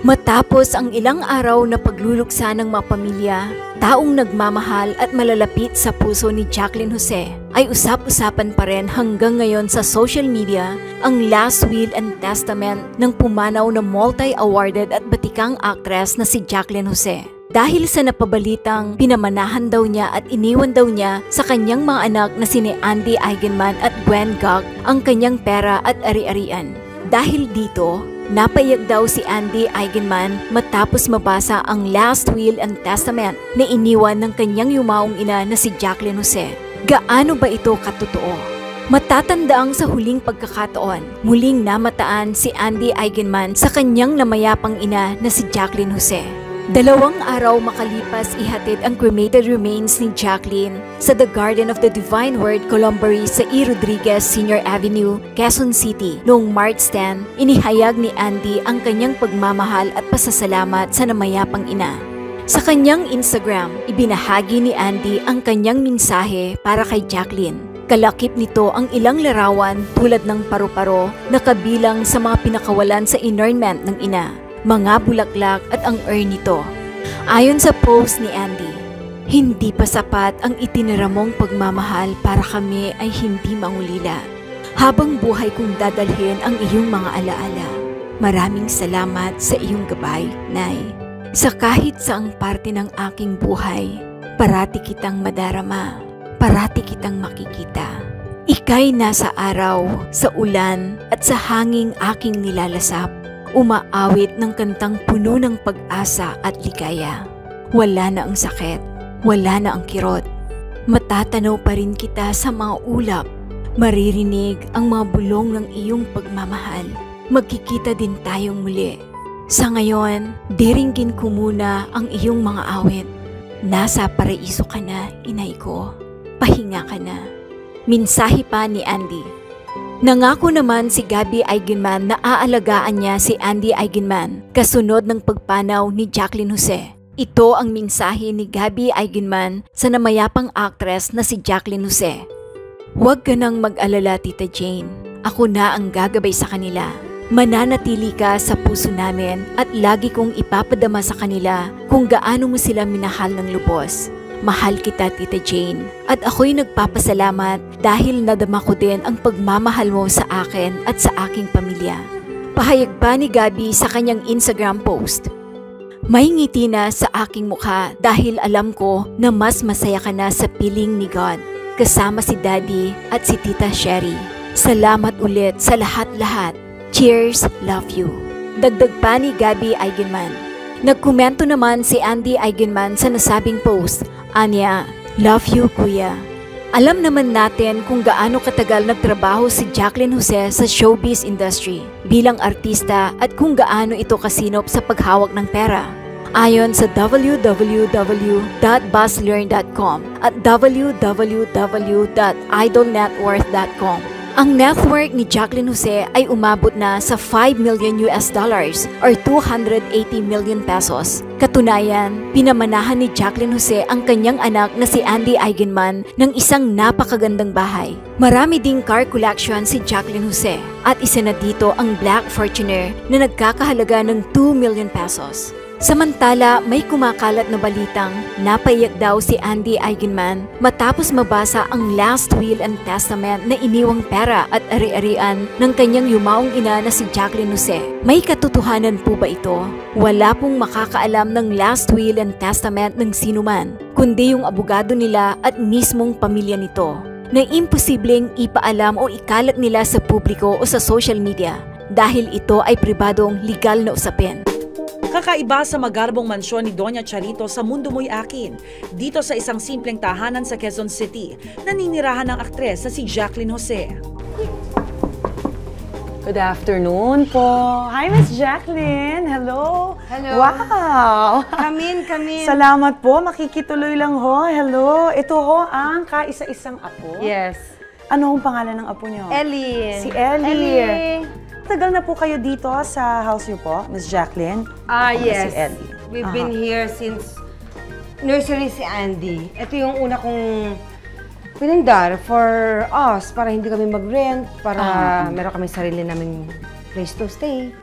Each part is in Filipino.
Matapos ang ilang araw na pagluluksa ng mga pamilya, taong nagmamahal at malalapit sa puso ni Jacqueline Jose, ay usap-usapan pa rin hanggang ngayon sa social media ang last will and testament ng pumanaw na multi-awarded at batikang actress na si Jacqueline Jose. Dahil sa napabalitang pinamanahan daw niya at iniwan daw niya sa kanyang mga anak na sina Andy Eigenman at Gwen Gog ang kanyang pera at ari-arian. Dahil dito, napaiyak daw si Andy Eigenman matapos mabasa ang last will and testament na iniwan ng kanyang yumaong ina na si Jacqueline Jose. Gaano ba ito katotoo? Matatandaang sa huling pagkakataon, muling namataan si Andy Eigenman sa kanyang namayapang ina na si Jacqueline Jose. 2 araw makalipas ihatid ang cremated remains ni Jacqueline sa The Garden of the Divine Word Columbary sa E. Rodriguez Sr. Avenue, Quezon City. Noong March 10, inihayag ni Andy ang kanyang pagmamahal at pasasalamat sa namayapang ina. Sa kanyang Instagram, ibinahagi ni Andy ang kanyang mensahe para kay Jacqueline. Kalakip nito ang ilang larawan tulad ng paru-paro na kabilang sa mga pinakawalan sa inurnment ng ina, mga bulaklak at ang urn nito. Ayon sa post ni Andy, hindi pa sapat ang itiniramong pagmamahal para kami ay hindi mangulila. Habang buhay kong dadalhin ang iyong mga alaala. Maraming salamat sa iyong gabay, Nay. Sa kahit saang parte ng aking buhay, parati kitang madarama, parati kitang makikita. Ika'y nasa araw, sa ulan at sa hanging aking nilalasap. Umaawit ng kantang puno ng pag-asa at ligaya. Wala na ang sakit, wala na ang kirot. Matatanaw pa rin kita sa mga ulap. Maririnig ang mga bulong ng iyong pagmamahal. Magkikita din tayong muli. Sa ngayon, diringgin ko muna ang iyong mga awit. Nasa paraiso ka na, inay ko. Pahinga ka na. Mensahe pa ni Andy. Nangako naman si Gabby Eigenman na aalagaan niya si Andy Eigenman kasunod ng pagpanaw ni Jacqueline Jose. Ito ang mensahe ni Gabby Eigenman sa namayapang actress na si Jacqueline Jose. Huwag ka nang mag-alala, Tita Jane. Ako na ang gagabay sa kanila. Mananatili ka sa puso namin at lagi kong ipapadama sa kanila kung gaano mo sila minahal ng lubos. Mahal kita, Tita Jane, at ako'y nagpapasalamat dahil nadama ko din ang pagmamahal mo sa akin at sa aking pamilya. Pahayag pa ni Gabby sa kanyang Instagram post. May ngiti na sa aking mukha dahil alam ko na mas masaya ka na sa piling ni God, kasama si Daddy at si Tita Sherry. Salamat ulit sa lahat-lahat. Cheers, love you. Dagdag pa ni Gabby Eigenman. Nagkomento naman si Andy Eigenman sa nasabing post. Anya, love you kuya. Alam naman natin kung gaano katagal nagtrabaho si Jacqueline Jose sa showbiz industry bilang artista at kung gaano ito kasinop sa paghawak ng pera. Ayon sa www.buzzlearn.com at www.idolnetworth.com, ang net worth ni Jacqueline Jose ay umabot na sa $5 million or 280 million pesos. Katunayan, pinamanahan ni Jacqueline Jose ang kanyang anak na si Andy Eigenman ng isang napakagandang bahay. Marami ding car collection si Jacqueline Jose at isa na dito ang Black Fortuner na nagkakahalaga ng 2 million pesos. Samantala, may kumakalat na balitang napaiyak daw si Andy Eigenman matapos mabasa ang last will and testament na iniwang pera at ari-arian ng kanyang yumaong ina na si Jacqueline Jose. May katotohanan po ba ito? Wala pong makakaalam ng last will and testament ng sinuman, kundi yung abogado nila at mismong pamilya nito, na imposibleng ipaalam o ikalat nila sa publiko o sa social media dahil ito ay pribadong legal na usapin. Kakaiba sa magarbong mansyon ni Doña Charito sa Mundo Mo'y Akin, dito sa isang simpleng tahanan sa Quezon City, naninirahan ng aktres na si Jacqueline Jose. Good afternoon po. Hi, Miss Jacqueline. Hello. Hello. Wow. Come in. Salamat po. Makikituloy lang ho. Hello. Ito ho ang kaisa-isang apo. Yes. Ano ang pangalan ng apo niyo? Ellie. Si Ellie. Tagal na po kayo dito sa house niyo po, Miss Jacqueline? Yes. Si Ellie. We've been here since nursery si Andy. Ito yung una kong pinandar for us para hindi kami mag-rent, para meron kami sarili naming place to stay.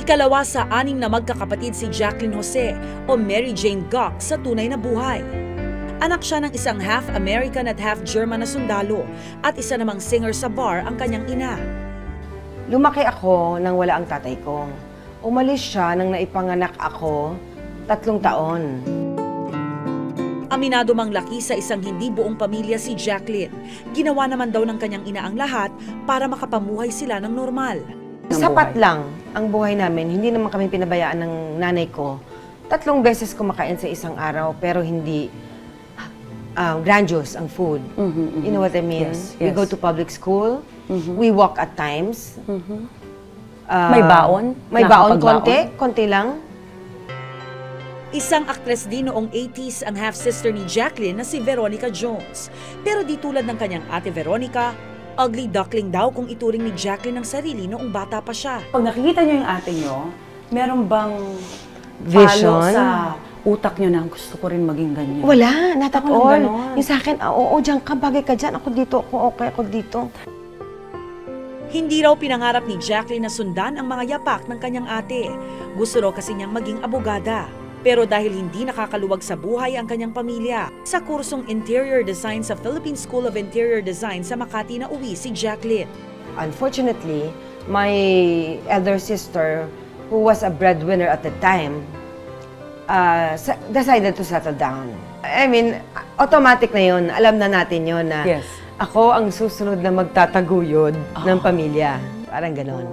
Ikalawa sa 6 na magkakapatid si Jacqueline Jose o Mary Jane Gok sa tunay na buhay. Anak siya ng isang half-American at half-German na sundalo at isa namang singer sa bar ang kanyang ina. Lumaki ako nang wala ang tatay ko. Umalis siya nang naipanganak ako 3 taon. Aminado mang laki sa isang hindi buong pamilya si Jacqueline. Ginawa naman daw ng kanyang ina ang lahat para makapamuhay sila ng normal. Sapat lang ang buhay namin. Hindi naman kami pinabayaan ng nanay ko. 3 beses kumakain sa isang araw pero hindi grandiose ang food. You know what I mean? Yes, We yes. go to public school. We walk at times. May baon? May baon, Nakakapagbaon? konti lang. Isang aktres din noong 80s ang half-sister ni Jacqueline na si Veronica Jones. Pero di tulad ng kanyang ate Veronica, ugly duckling daw kung ituring ni Jacqueline ang sarili noong bata pa siya. Pag nakikita niyo yung ate niyo, meron bang Vision? palo sa utak niyo na gusto ko rin maging ganyan? Wala, not at Walang all. ganon. Yung sa akin, oo, diyan ka, bagay ka dyan. Ako dito, ako dito. Hindi raw pinangarap ni Jacqueline na sundan ang mga yapak ng kanyang ate. Gusto raw kasi niyang maging abogada. Pero dahil hindi nakakaluwag sa buhay ang kanyang pamilya, sa kursong Interior Design sa Philippine School of Interior Design sa Makati na uwi si Jacqueline. Unfortunately, my elder sister, who was a breadwinner at the time, decided to settle down. I mean, automatic na yun. Alam na natin yun na Yes. ako ang susunod na magtataguyod ng pamilya. Parang ganon.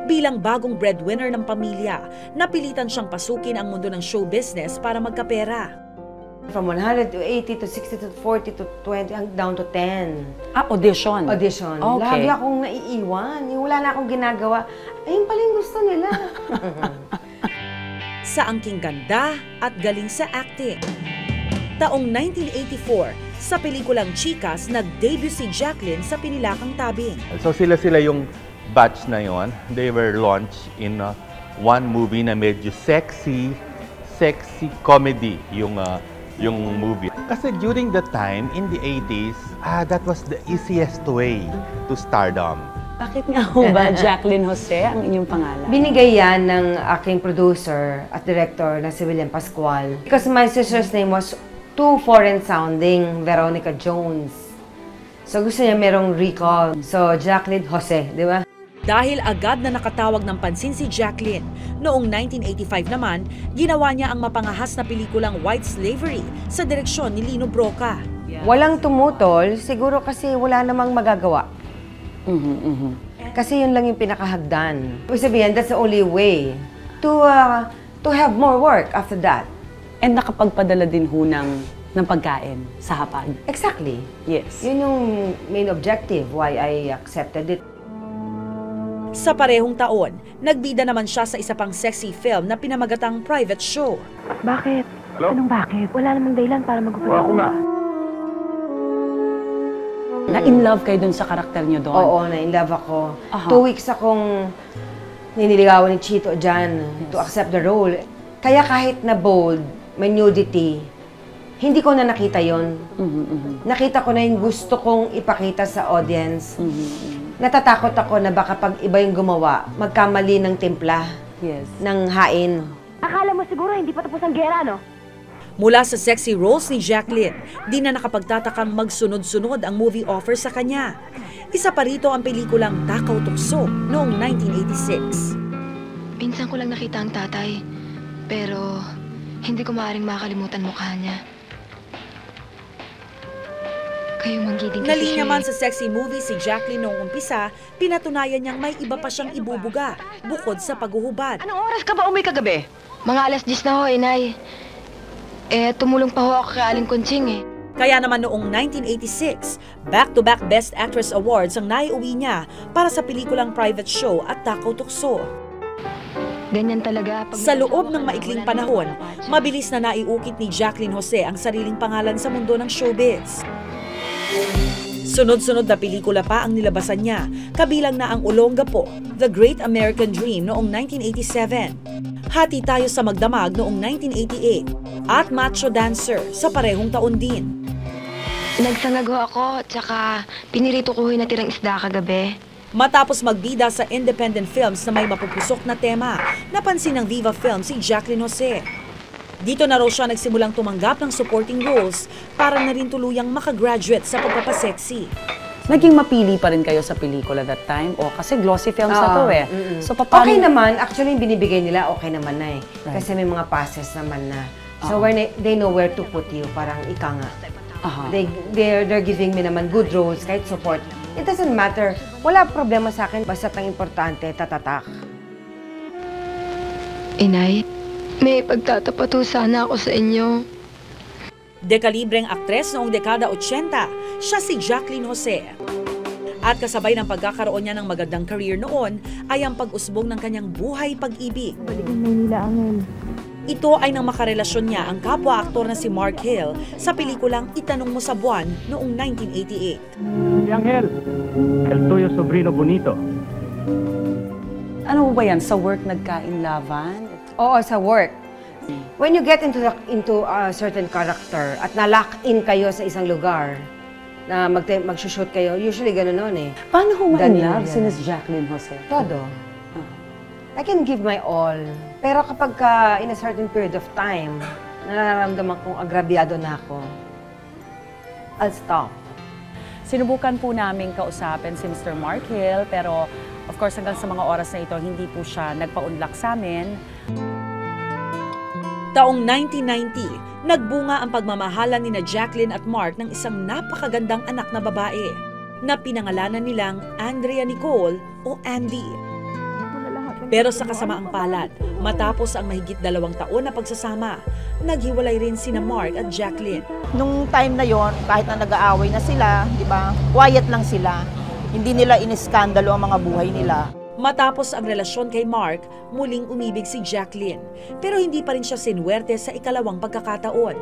Bilang bagong breadwinner ng pamilya, napilitan siyang pasukin ang mundo ng show business para magkapera. From 100 to 80 to 60 to 40 to 20, down to 10. Audition? Audition. Okay. Lagi akong naiiwan. Yung wala na akong ginagawa. Ayun pala yung gusto nila. Sa angking ganda at galing sa acting. Taong 1984, sa pelikulang Chicas, nag-debut si Jacqueline sa Pinilakang Tabing. So sila yung batch na yon. They were launched in one movie na medyo sexy comedy yung movie. Kasi during the time, in the 80s, that was the easiest way to stardom. Bakit nga ho ba Jacqueline Jose ang inyong pangalan? Binigay yan ng aking producer at director na si William Pascual. Because my sister's name was too foreign sounding, Veronica Jones. So gusto niya merong recall. So Jacqueline Jose, di ba? Dahil agad na nakatawag ng pansin si Jacqueline, noong 1985 naman, ginawa niya ang mapangahas na pelikulang White Slavery sa direksyon ni Lino Broca. Walang tumutol, siguro kasi wala namang magagawa. Kasi yun lang yung pinakahagdan. Ibig sabihin, that's the only way to have more work after that. And nakapagpadala din ho ng pagkain sa hapag. Exactly. Yes. Yun yung main objective why I accepted it. Sa parehong taon, nagbida naman siya sa isa pang sexy film na pinamagatang Private Show. Bakit? Anong bakit? Wala namang dahilan para magupit ako. Na-in-love kayo dun sa karakter niyo doon? Oo, na-in-love ako. Aha. 2 weeks akong niniligawan ni Chito dyan to accept the role. Kaya kahit na bold, may nudity, hindi ko na nakita yon. Nakita ko na yung gusto kong ipakita sa audience. Natatakot ako na baka pag iba yung gumawa, magkamali ng timpla, Yes. ng hain. Akala mo siguro hindi pa tapos ang gera, no? Mula sa sexy roles ni Jacqueline, di na nakapagtatakang magsunod-sunod ang movie offer sa kanya. Isa pa rito ang pelikulang Takaw Tukso noong 1986. Minsan ko lang nakita ang tatay, pero hindi ko maaaring makalimutan mukha niya. Kayo manggiding kasi Nalinya siya man eh. sa sexy movie si Jacqueline noong umpisa, pinatunayan niyang may iba pa siyang ibubuga bukod sa paghuhubad. Anong oras ka ba umuwi kagabi? Mga alas 10 na ho, inay. Tumulong pa ho ako kay Aling Conching eh. Kaya naman noong 1986, back-to-back Best Actress Awards ang naiuwi niya para sa pelikulang Private Show at Takaw Tukso. Ganyan talaga. Pag Sa loob ng maikling panahon, mabilis na naiukit ni Jacqueline Jose ang sariling pangalan sa mundo ng showbiz. Sunod-sunod na pelikula pa ang nilabasan niya, kabilang na ang Olongapo, The Great American Dream noong 1987. Hati Tayo sa Magdamag noong 1988 at Macho Dancer sa parehong taon din. Nagsangag ho ako, tsaka pinirito ko ho yung natirang isda kagabi. Matapos magbida sa independent films na may mapupusok na tema, napansin ng Viva Films si Jacqueline Jose. Dito na raw siya nagsimulang tumanggap ng supporting roles para na rin tuluyang makagraduate sa pagpapasexy. Naging mapili pa rin kayo sa pelikula that time? O kasi glossy films na to eh. So, Okay naman. Actually, yung binibigay nila, okay naman na eh. Kasi may mga passes naman na. So, when they know where to put you, parang ika nga. They're giving me naman good roles, kahit support. It doesn't matter. Wala problema sa akin. Basta ang importante, tatatak. Inay, may pagtatapato sana ako sa inyo. Dekalibreng aktres noong dekada 80, siya si Jacqueline Jose. At kasabay ng pagkakaroon niya ng magandang career noon ay ang pag-usbong ng kanyang buhay pag-ibig. Ito ay nang makarelasyon niya ang kapwa-aktor na si Mark Hale sa pelikulang Itanong Mo sa Buwan noong 1988. Si Angel, el tuyo sobrino bonito. ano ba yan? Sa work nagka-inlavan? Oo, sa work. When you get into a certain character at na-lock in kayo sa isang lugar, na mag-shoot kayo, usually gano'n noon eh. Paano ho ma-inlove si Ganyan. Miss Jacqueline Jose? Todo. I can give my all. Pero kapag in a certain period of time, nararamdaman kong agrabyado na ako, I'll stop. Sinubukan po namin kausapin si Mr. Mark Hill, pero of course hanggang sa mga oras na ito, hindi po siya nagpa-unlock sa amin. Taong 1990, nagbunga ang pagmamahalan ni na Jacqueline at Mark ng isang napakagandang anak na babae na pinangalanan nilang Andrea Nicole o Andy. Pero sa kasamaang palad, matapos ang mahigit 2 taon na pagsasama, naghiwalay rin sina Mark at Jacqueline. Nung time na yon, kahit na nag-aaway na sila, di ba, quiet lang sila. Hindi nila iniskandalo ang mga buhay nila. Matapos ang relasyon kay Mark, muling umibig si Jacqueline. Pero hindi pa rin siya sinuwerte sa ikalawang pagkakataon.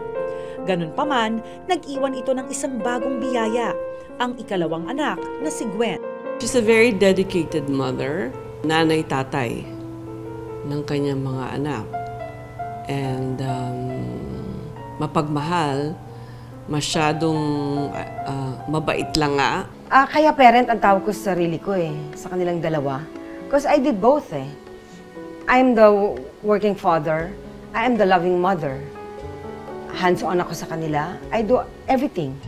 Ganun pa man, nag-iwan ito ng isang bagong biyaya, ang ikalawang anak na si Gwen. She's a very dedicated mother, nanay-tatay ng kanyang mga anak. And mapagmahal, masyadong mabait lang nga. Kaya parent ang tawag ko sa sarili ko eh, sa kanilang dalawa. Because I did both eh. I'm the working father, I am the loving mother. Hands-on ako sa kanila, I do everything.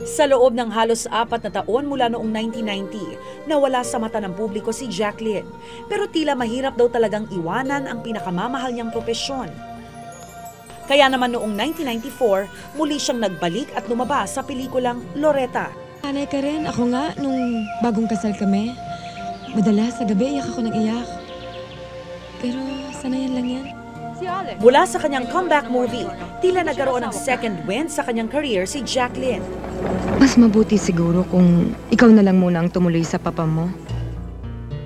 Sa loob ng halos 4 na taon mula noong 1990, nawala sa mata ng publiko si Jacqueline. Pero tila mahirap daw talagang iwanan ang pinakamamahal niyang propesyon. Kaya naman noong 1994, muli siyang nagbalik at lumabas sa pelikulang Loretta. Nanay ka rin, ako nga, nung bagong kasal kami. Madalas sa gabi, iyak ako ng iyak. Pero sanayan lang yan. Mula sa kanyang comeback movie, tila nagkaroon ng second wind sa kanyang career si Jacqueline. Mas mabuti siguro kung ikaw na lang muna ang tumuloy sa papa mo.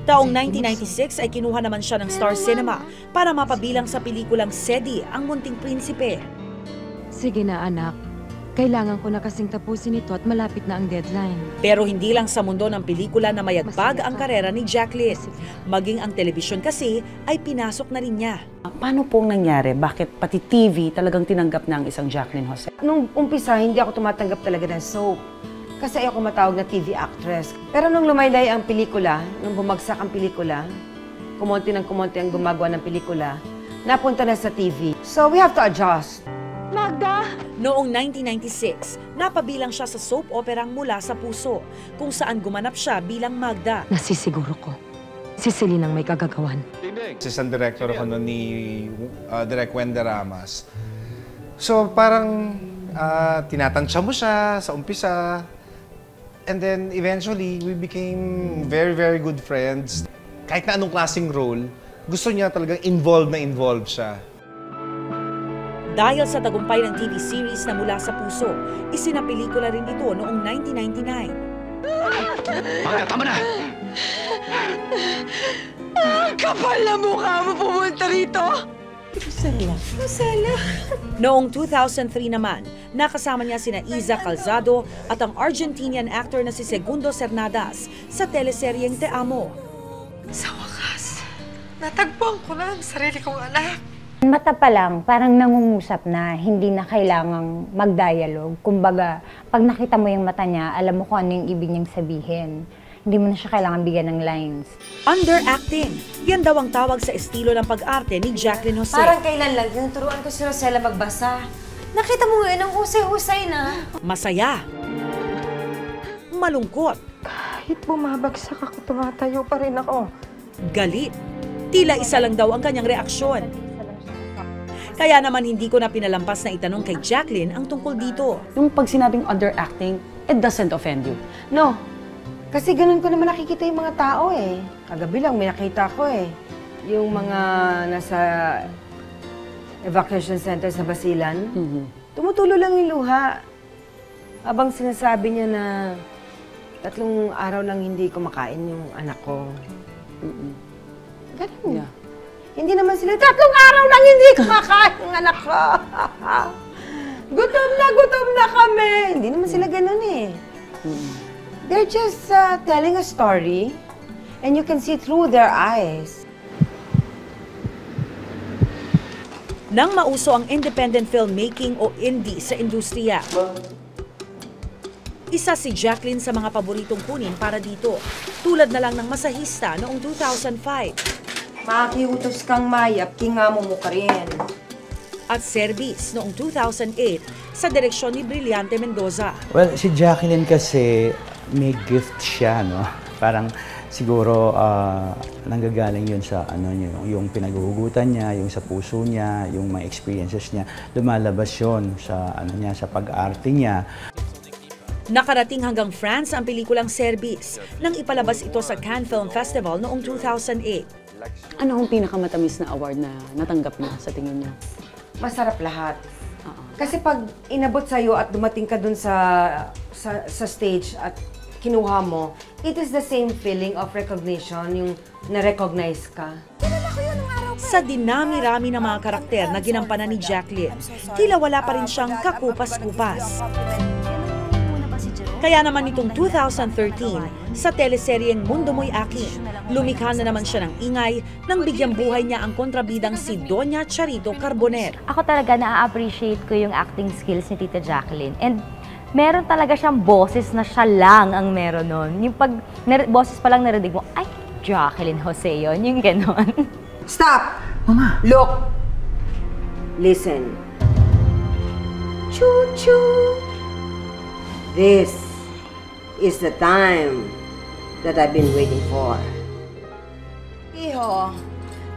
Taong 1996 ay kinuha naman siya ng Star Cinema para mapabilang sa pelikulang Sedi, ang Munting Prinsipe. Sige na anak, kailangan ko na kasing tapusin ito at malapit na ang deadline. Pero hindi lang sa mundo ng pelikula na mayagpag ang karera ni Jacqueline. Maging ang telebisyon kasi ay pinasok na rin niya. Paano pong nangyari? Bakit pati TV talagang tinanggap na ang isang Jacqueline Jose? Nung umpisa, hindi ako tumatanggap talaga ng soap. Kasi ayoko matawag na TV actress. Pero nung lumaylay ang pelikula, nung bumagsak ang pelikula, kumonti ng kumonti ang gumagawa ng pelikula, napunta na sa TV. So we have to adjust. Magda! Noong 1996, napabilang siya sa soap operang Mula sa Puso, kung saan gumanap siya bilang Magda. Nasisiguro ko, si Celine ang may kagagawan. Assistant director ako noon ni Direk Wenda Ramas. So parang tinatansya mo siya sa umpisa. And then eventually, we became very, very good friends. Kahit na anong klaseng role, gusto niya talagang involved siya. Dahil sa tagumpay ng TV series na Mula sa Puso, isinapelikula rin ito noong 1999. Magda, tama na! Kapal na mukha mo pumunta rito! Rosella! Noong 2003 naman, nakasama niya sina Iza Calzado at ang Argentinian actor na si Segundo Cernadas sa teleseryeng Te Amo. Sa wakas, natagpuan ko na ang sarili kong anak. Mata pa lang, parang nangungusap na, hindi na kailangang mag-dialogue. Kumbaga, pag nakita mo yung mata niya, alam mo kung ano yung ibig niyang sabihin. hindi mo na siya kailangan bigyan ng lines. Underacting. Yan daw ang tawag sa estilo ng pag-arte ni Jacqueline Jose. Parang kailan lang, tinuturuan ko si Rosella magbasa. Nakita mo ngayon, ang husay-husay na. Masaya. Malungkot. Kahit bumabagsak ako, tumatayo pa rin ako. Galit. Tila isa lang daw ang kanyang reaksyon. Kaya naman hindi ko na pinalampas na itanong kay Jacqueline ang tungkol dito. Yung pag sinabing underacting, it doesn't offend you. No. Kasi ganun ko naman nakikita yung mga tao eh. Kagabi lang may nakita ko eh. Yung mga nasa evacuation center sa Basilan, tumutulo lang yung luha. Habang sinasabi niya na 3 araw lang hindi kumakain yung anak ko. Ganun. Yeah. Hindi naman sila, 3 araw lang hindi kumakain yung anak ko. Gutom na kami. Hindi naman sila ganun eh. They're just telling a story and you can see through their eyes. Nang mauso ang independent filmmaking o indie sa industriya, isa si Jacqueline sa mga paboritong kunin para dito, tulad na lang ng Masahista noong 2005. Makiutos kang mayap, kingamo mo ka rin. At Service noong 2008 sa direksyon ni Brillante Mendoza. Well, si Jacqueline kasi may gift siya, no? Parang siguro nanggagaling yun sa yung pinaghuhugutan niya, yung sa puso niya, yung mga experiences niya. Lumalabas yun sa sa pag-arte niya. Nakarating hanggang France ang pelikulang Service nang ipalabas ito sa Cannes Film Festival noong 2008. Ano ang pinakamatamis na award na natanggap niya sa tingin niya? Masarap lahat. Kasi pag inabot sa'yo at dumating ka dun sa stage at kinuha mo, it is the same feeling of recognition, yung na-recognize ka. Sa dinami-rami ng mga karakter na ginampanan ni Jacqueline, tila wala pa rin siyang kakupas-kupas. Kaya naman nitong 2013, sa teleseryeng Mundo Mo'y Akin, lumikha na naman siya ng ingay nang bigyang buhay niya ang kontrabidang si Doña Charito Carbonell. Ako talaga na-appreciate ko yung acting skills ni Tita Jacqueline. And meron talaga siyang boses na siya lang ang meron nun. Yung pag boses pa lang narinig mo, ay, Jacqueline Jose yun, yung ganon. Stop! Mama! Look! Listen. Choo-choo! This is the time that I've been waiting for. Iho,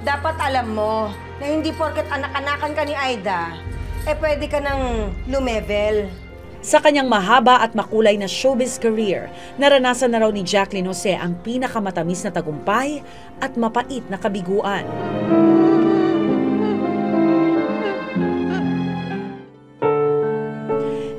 dapat alam mo na hindi porket anak-anakan ka ni Aida, pwede ka nang lumevel. Sa kanyang mahaba at makulay na showbiz career, naranasan na raw ni Jacqueline Jose ang pinakamatamis na tagumpay at mapait na kabiguan.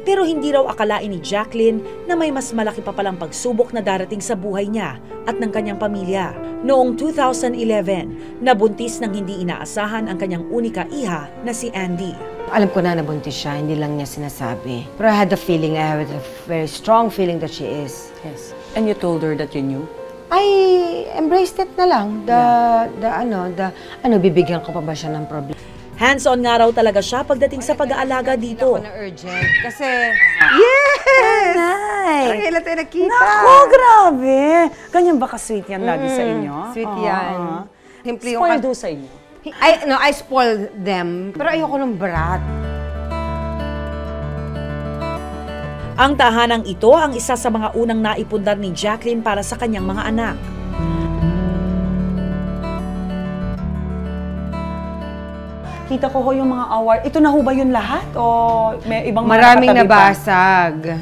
Pero hindi raw akalain ni Jacqueline na may mas malaki pa palang pagsubok na darating sa buhay niya at ng kanyang pamilya. Noong 2011, nabuntis ng hindi inaasahan ang kanyang unika iha na si Andy. Alam ko na nabuntis siya, hindi lang niya sinasabi. Pero I had the feeling, I had a very strong feeling that she is. Yes. And you told her that you knew? I embraced it na lang. Bibigyan ko pa ba siya ng problem? Hands-on nga raw talaga siya pagdating sa pag-aalaga dito. Ako na urgent kasi... Yes! Parang kailan tayo nakita. Nako, grabe! Ganyan ba ka-sweet yan lagi sa inyo? Sweet yan. Spoiled do sa inyo? I spoiled them, pero ayoko ng brat. Ang tahanang ito ang isa sa mga unang naipundar ni Jacqueline para sa kanyang mga anak. Kita ko ho yung mga award. Ito na ho ba yun lahat? O may ibang maraming nabasag.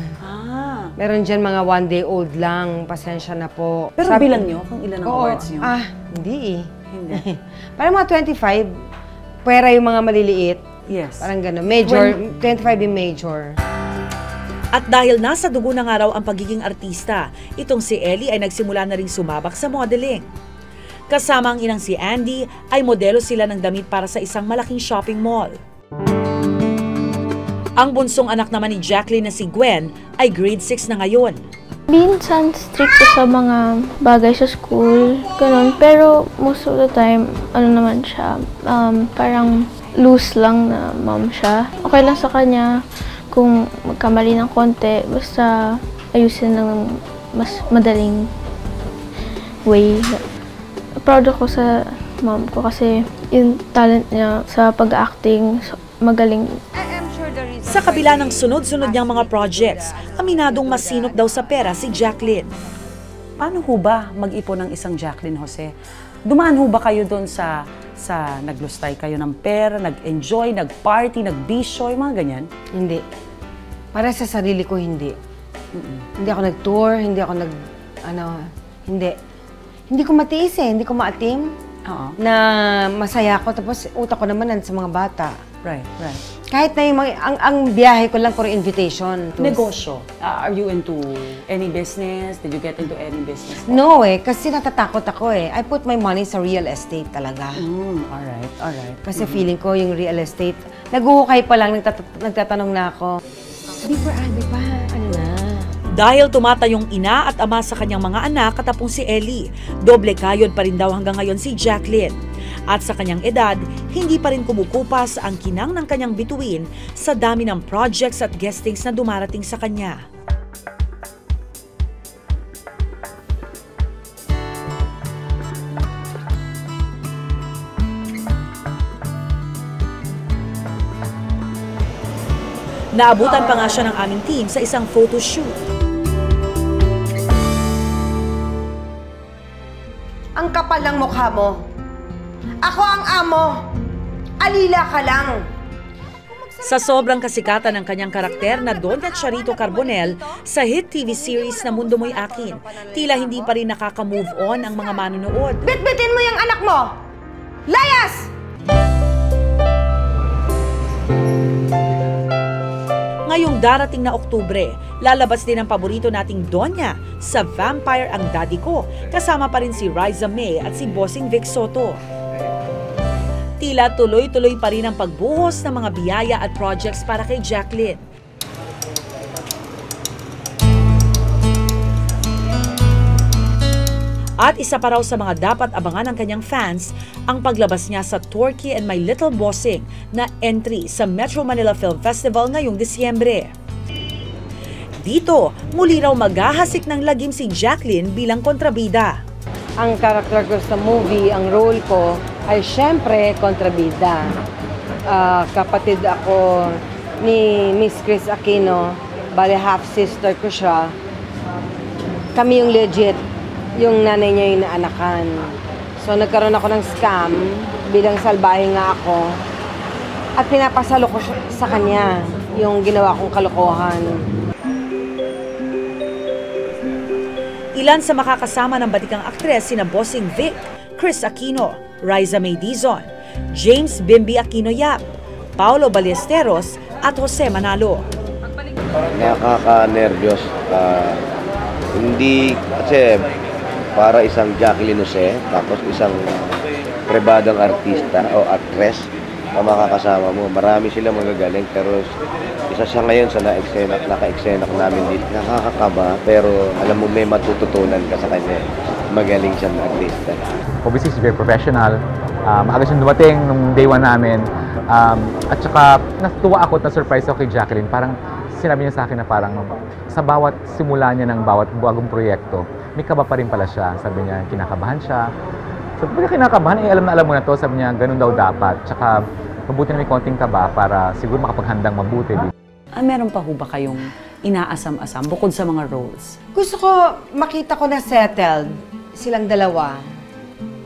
Meron dyan mga 1-day-old lang. Pasensya na po. Pero bilang nyo kung ilan ang awards nyo? Hindi eh. Hindi. Parang mga 25. Pwera yung mga maliliit. Yes. Parang gano'n. Major, 25 yung major. At dahil nasa dugo na nga raw ang pagiging artista, itong si Ellie ay nagsimula na ring sumabak sa modeling. Kasama ang inang si Andy, ay modelo sila ng damit para sa isang malaking shopping mall. Ang bunsong anak naman ni Jacqueline na si Gwen ay grade 6 na ngayon. Minsan strict sa mga bagay sa school, ganun. Pero most of the time, naman siya, parang loose lang na mom siya. Okay lang sa kanya kung magkamali ng konti, basta ayusin ng mas madaling way. Proud ako sa mom ko kasi yung talent niya sa pag-acting, magaling. Sa kabila ng sunod-sunod niyang mga projects, aminadong masinop daw sa pera si Jacqueline. Paano ho ba mag-ipon ng isang Jacqueline Jose? Dumaan ho ba kayo doon sa naglustay kayo ng pera, nag-enjoy, nag-party, nag-bisyo, mga ganyan? Hindi. Para sa sarili ko, hindi. Hindi ako nag-tour, hindi ako hindi. Hindi ko matiis eh, hindi ko maatim na masaya ako. Tapos utak ko naman sa mga bata. Right. Kahit na yung ang biyahe ko lang for invitation. Negosyo. Are you into any business? Did you get into any business? No kasi natatakot ako eh. I put my money sa real estate talaga. Alright. Kasi feeling ko yung real estate, naguhukay pa lang, nagtatanong na ako. Di ba, ano na? Dahil tumatayong ina at ama sa kanyang mga anak katapong si Ellie, doble kayod pa rin daw hanggang ngayon si Jacqueline. At sa kanyang edad, hindi pa rin kumukupas ang kinang ng kanyang bituin sa dami ng projects at guestings na dumarating sa kanya. Naabutan pa nga siya ng aming team sa isang photo shoot. Ang kapal ng mukha mo. Ako ang amo. Alila ka lang. Sa sobrang kasikatan ng kanyang karakter na Doña Charito Carbonell sa hit TV series na Mundo Mo'y Akin, tila hindi pa rin nakaka-move on ang mga manonood. Bitbitin mo yung anak mo! Layas! Ngayong darating na Oktubre, lalabas din ang paborito nating Donya sa Vampire ang Daddy Ko, kasama pa rin si Riza May at si Bossing Vic Soto. Tila tuloy-tuloy pa rin ang pagbuhos ng mga biyaya at projects para kay Jacqueline. At isa pa raw sa mga dapat abangan ng kanyang fans ang paglabas niya sa Torquay and My Little Bossing na entry sa Metro Manila Film Festival ngayong Disyembre. Dito, muli raw maghahasik ng lagim si Jacqueline bilang kontrabida. Ang karakter ko sa movie, ang role ko ay syempre kontrabida. Kapatid ako ni Miss Chris Aquino, bale half-sister ko siya. Kami yung legit. Yung nanay niya yung naanakan. So nagkaroon ako ng scam bilang salbahe nga ako. At pinapasalo ko sa kanya yung ginawa kong kalokohan. Ilan sa makakasama ng batikang aktres sina Bossing Vic, Chris Aquino, Riza May Dizon, James Bimbi Aquino Yap, Paolo Ballesteros at Jose Manalo. Nakaka-nervyos. Hindi kasi para isang Jacqueline Jose, tapos isang prebadang artista o actress na makakasama mo. Marami sila magagaling, pero isa siya ngayon sa naka-eksena namin dito. Nakakakaba, pero alam mo may matututunan ka sa kanya. Magaling siyang artista. Obviously, she's very professional. Aga siyang dumating nung day one namin. At saka, natuwa ako at na-surprise ako kay Jacqueline. Parang sinabi niya sa akin na parang sa bawat simula niya ng bawat bagong proyekto, may kaba pa rin pala siya. Sabi niya, kinakabahan siya. So, pag kinakabahan, alam na alam mo na to. Sabi niya, ganun daw dapat. Tsaka, mabuti na may konting kaba para siguro makapaghandang mabuti. Meron pa ho ba kayong inaasam-asam bukod sa mga roles? Gusto ko makita ko na settled silang dalawa.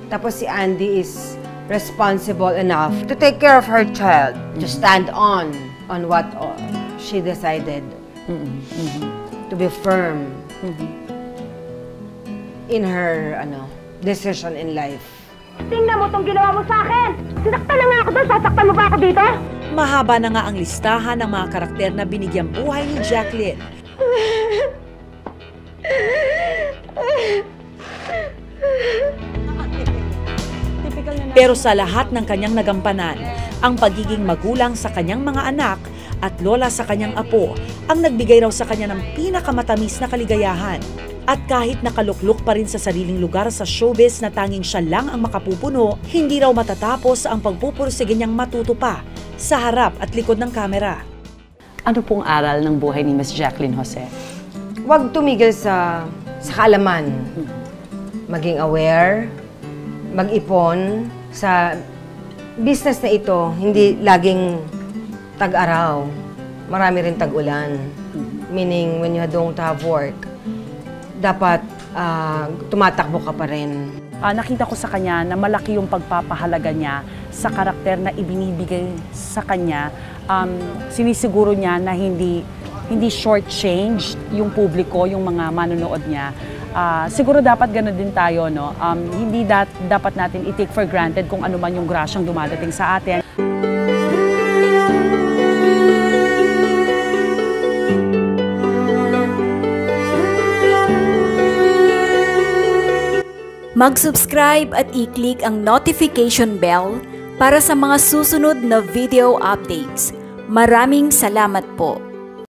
Tapos si Andy is responsible enough to take care of her child, to stand on what she decided. To be firm in her decision in life. Tingnan mo itong ginawa mo sa akin! Sinaktan na nga ako doon, sasaktan mo ba ako dito? Mahaba na nga ang listahan ng mga karakter na binigyang buhay ni Jacqueline. Pero sa lahat ng kanyang nagampanan, ang pagiging magulang sa kanyang mga anak at lola sa kanyang apo ang nagbigay raw sa kanya ng pinakamatamis na kaligayahan. At kahit nakaluklok pa rin sa sariling lugar sa showbiz na tanging siya lang ang makapupuno, hindi raw matatapos ang pagpupursige niyang matuto pa sa harap at likod ng kamera. Ano pong aral ng buhay ni Miss Jacqueline Jose? Huwag tumigil sa kaalaman. maging aware, mag-ipon sa business na ito, hindi laging tag-araw. Marami rin tag-ulan. Meaning, when you don't have work, dapat tumatakbo ka pa rin. Nakita ko sa kanya na malaki yung pagpapahalaga niya sa karakter na ibinibigay sa kanya. Sinisiguro niya na hindi short-changed yung publiko, yung mga manonood niya. Siguro dapat gano'n din tayo, no? Hindi dapat natin i-take for granted kung ano man yung grasyang dumadating sa atin. Mag-subscribe at i-click ang notification bell para sa mga susunod na video updates. Maraming salamat po!